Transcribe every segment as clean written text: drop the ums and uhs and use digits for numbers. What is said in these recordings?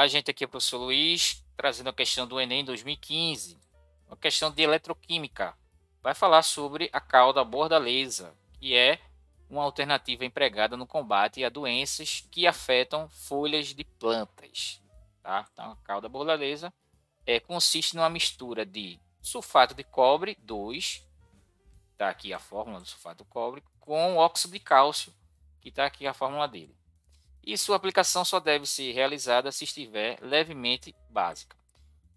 Olá, gente, aqui é o professor Luiz, trazendo a questão do Enem 2015, uma questão de eletroquímica. Vai falar sobre a cauda bordaleza, que é uma alternativa empregada no combate a doenças que afetam folhas de plantas. Tá? Então, a cauda bordaleza consiste numa mistura de sulfato de cobre 2, está aqui a fórmula do sulfato de cobre, com óxido de cálcio, que está aqui a fórmula dele. E sua aplicação só deve ser realizada se estiver levemente básica.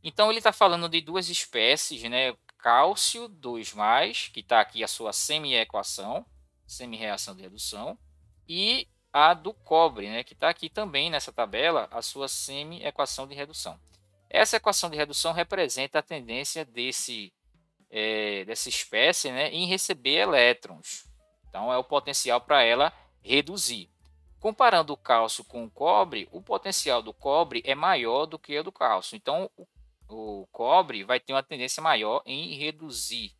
Então ele está falando de duas espécies, né? Cálcio 2+, que está aqui a sua semi-equação, semi-reação de redução, e a do cobre, né? Que está aqui também nessa tabela, a sua semi-equação de redução. Essa equação de redução representa a tendência dessa espécie, né, em receber elétrons. Então é o potencial para ela reduzir. Comparando o cálcio com o cobre, o potencial do cobre é maior do que o do cálcio. Então, o cobre vai ter uma tendência maior em reduzir.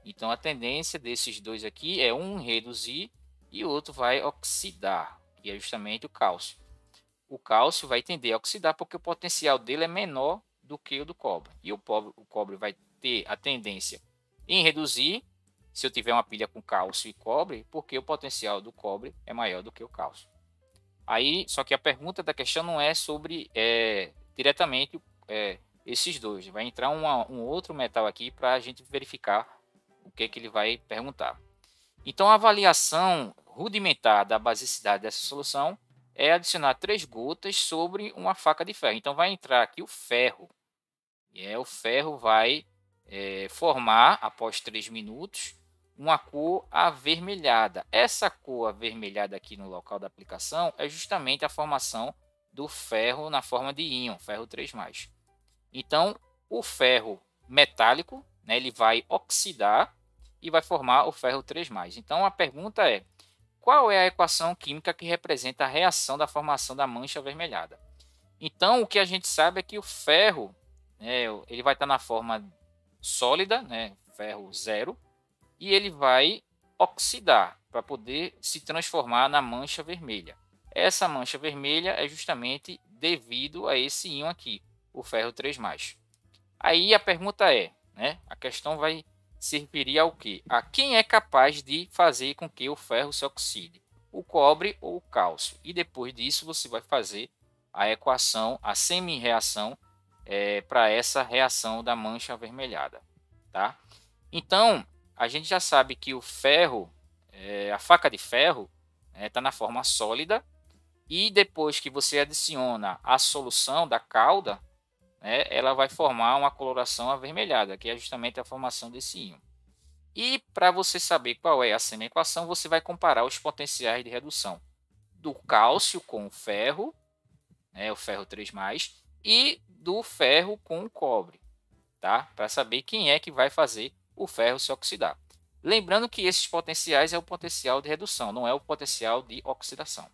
Então, a tendência desses dois aqui é um reduzir e o outro vai oxidar, que é justamente o cálcio. O cálcio vai tender a oxidar porque o potencial dele é menor do que o do cobre. E o cobre vai ter a tendência em reduzir, se eu tiver uma pilha com cálcio e cobre, porque o potencial do cobre é maior do que o cálcio. Aí, só que a pergunta da questão não é sobre diretamente esses dois. Vai entrar um outro metal aqui para a gente verificar o que ele vai perguntar. Então, a avaliação rudimentar da basicidade dessa solução é adicionar 3 gotas sobre uma faca de ferro. Então, vai entrar aqui o ferro. E o ferro vai formar, após 3 minutos, uma cor avermelhada. Essa cor avermelhada aqui no local da aplicação é justamente a formação do ferro na forma de íon, ferro 3+. Então, o ferro metálico, né, ele vai oxidar e vai formar o ferro 3+. Então, a pergunta é: qual é a equação química que representa a reação da formação da mancha avermelhada? Então, o que a gente sabe é que o ferro, ele vai estar na forma sólida, né, ferro 0, e ele vai oxidar para poder se transformar na mancha vermelha. Essa mancha vermelha é justamente devido a esse íon aqui, o ferro 3+. Aí a pergunta é, né, a questão vai se referir ao quê? A quem é capaz de fazer com que o ferro se oxide? O cobre ou o cálcio? E depois disso você vai fazer a equação, a semi-reação para essa reação da mancha avermelhada. Tá? Então, a gente já sabe que o ferro, a faca de ferro, está na forma sólida, e depois que você adiciona a solução da cauda, ela vai formar uma coloração avermelhada, que é justamente a formação desse íon. E para você saber qual é a semi-equação, você vai comparar os potenciais de redução do cálcio com o ferro 3+, e do ferro com o cobre, tá? Para saber quem é que vai fazer o ferro se oxidar. Lembrando que esses potenciais é o potencial de redução, não é o potencial de oxidação.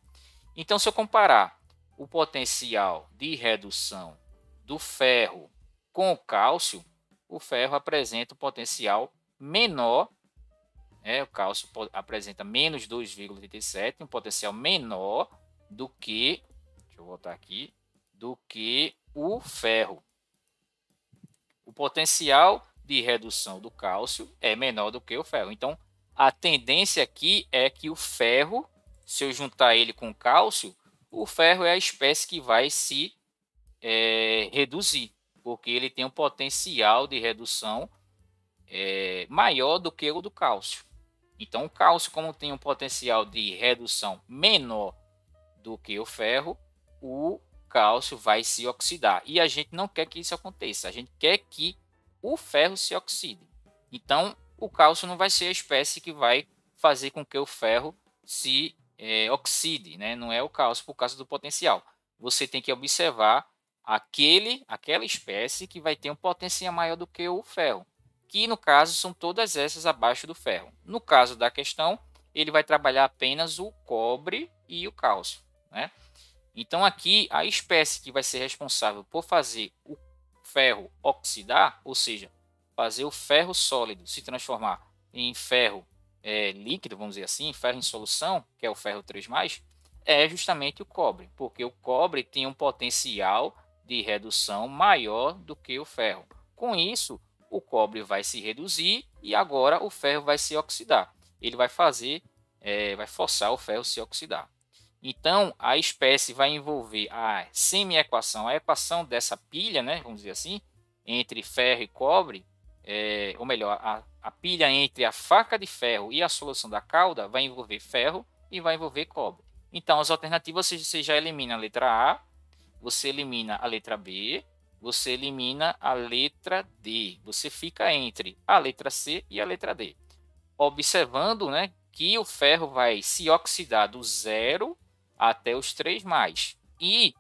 Então, se eu comparar o potencial de redução do ferro com o cálcio, o ferro apresenta um potencial menor, o cálcio apresenta menos 2,87, um potencial menor do que, deixa eu voltar aqui, do que o ferro. O potencial de redução do cálcio é menor do que o ferro. Então, a tendência aqui é que o ferro, se eu juntar ele com o cálcio, o ferro é a espécie que vai se reduzir, porque ele tem um potencial de redução maior do que o do cálcio. Então, o cálcio, como tem um potencial de redução menor do que o ferro, o cálcio vai se oxidar. E a gente não quer que isso aconteça. A gente quer que o ferro se oxide. Então, o cálcio não vai ser a espécie que vai fazer com que o ferro se oxide, né? Não é o cálcio por causa do potencial. Você tem que observar aquela espécie que vai ter um potencial maior do que o ferro, que no caso são todas essas abaixo do ferro. No caso da questão, ele vai trabalhar apenas o cobre e o cálcio, né? Então aqui a espécie que vai ser responsável por fazer o ferro oxidar, ou seja, fazer o ferro sólido se transformar em ferro líquido, vamos dizer assim, ferro em solução, que é o ferro 3+, é justamente o cobre, porque o cobre tem um potencial de redução maior do que o ferro. Com isso, o cobre vai se reduzir e agora o ferro vai se oxidar. Ele vai vai forçar o ferro a se oxidar. Então, a espécie vai envolver a semi-equação, a equação dessa pilha, né, vamos dizer assim, entre ferro e cobre, ou melhor, a pilha entre a faca de ferro e a solução da cauda vai envolver ferro e vai envolver cobre. Então, as alternativas você já elimina a letra A, você elimina a letra B, você elimina a letra D. Você fica entre a letra C e a letra D. Observando, né, que o ferro vai se oxidar do 0 até os 3+. E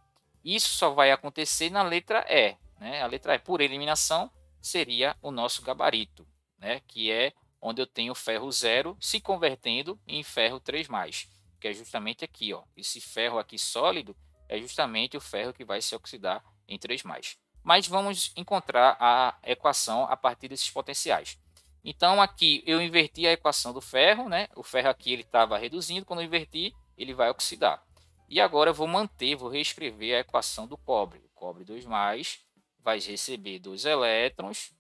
isso só vai acontecer na letra E. Né? A letra E, por eliminação, seria o nosso gabarito, né? Que é onde eu tenho ferro 0 se convertendo em ferro 3+, que é justamente aqui. Ó. Esse ferro aqui sólido é justamente o ferro que vai se oxidar em 3+. Mas vamos encontrar a equação a partir desses potenciais. Então aqui eu inverti a equação do ferro, né? O ferro aqui ele estava reduzindo, quando eu inverti ele vai oxidar. E agora eu vou reescrever a equação do cobre. O cobre 2+, vai receber 2 elétrons,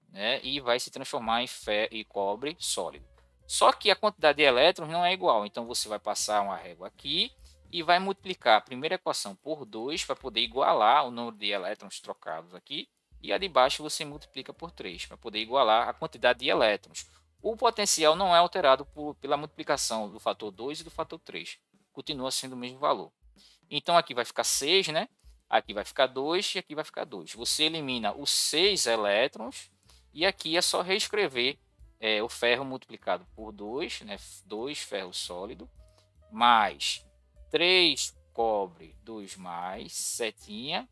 né? E vai se transformar em cobre sólido. Só que a quantidade de elétrons não é igual, então você vai passar uma régua aqui e vai multiplicar a primeira equação por 2 para poder igualar o número de elétrons trocados aqui. E a de baixo você multiplica por 3 para poder igualar a quantidade de elétrons. O potencial não é alterado pela multiplicação do fator 2 e do fator 3. Continua sendo o mesmo valor. Então aqui vai ficar 6, né? Aqui vai ficar 2 e aqui vai ficar 2. Você elimina os 6 elétrons e aqui é só reescrever o ferro multiplicado por 2, né? 2 ferro sólido, mais 3 cobre 2+, setinha,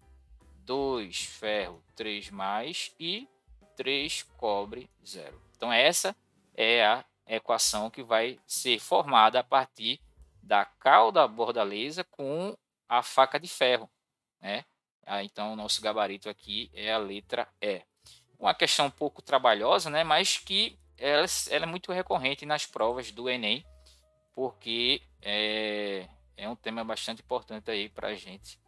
2 ferro 3+, e 3 cobre 0. Então essa é a equação que vai ser formada a partir da cauda bordaleza com a faca de ferro, né? Então o nosso gabarito aqui é a letra E. Uma questão um pouco trabalhosa, né? Mas que ela é muito recorrente nas provas do Enem, porque é um tema bastante importante aí para a gente,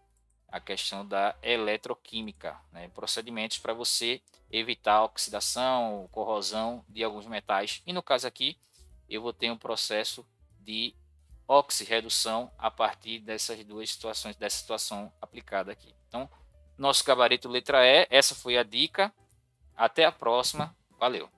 a questão da eletroquímica, né? Procedimentos para você evitar a oxidação, corrosão de alguns metais. E no caso aqui, eu vou ter um processo de oxirredução a partir dessas duas situações, dessa situação aplicada aqui. Então, nosso gabarito letra E, essa foi a dica. Até a próxima. Valeu!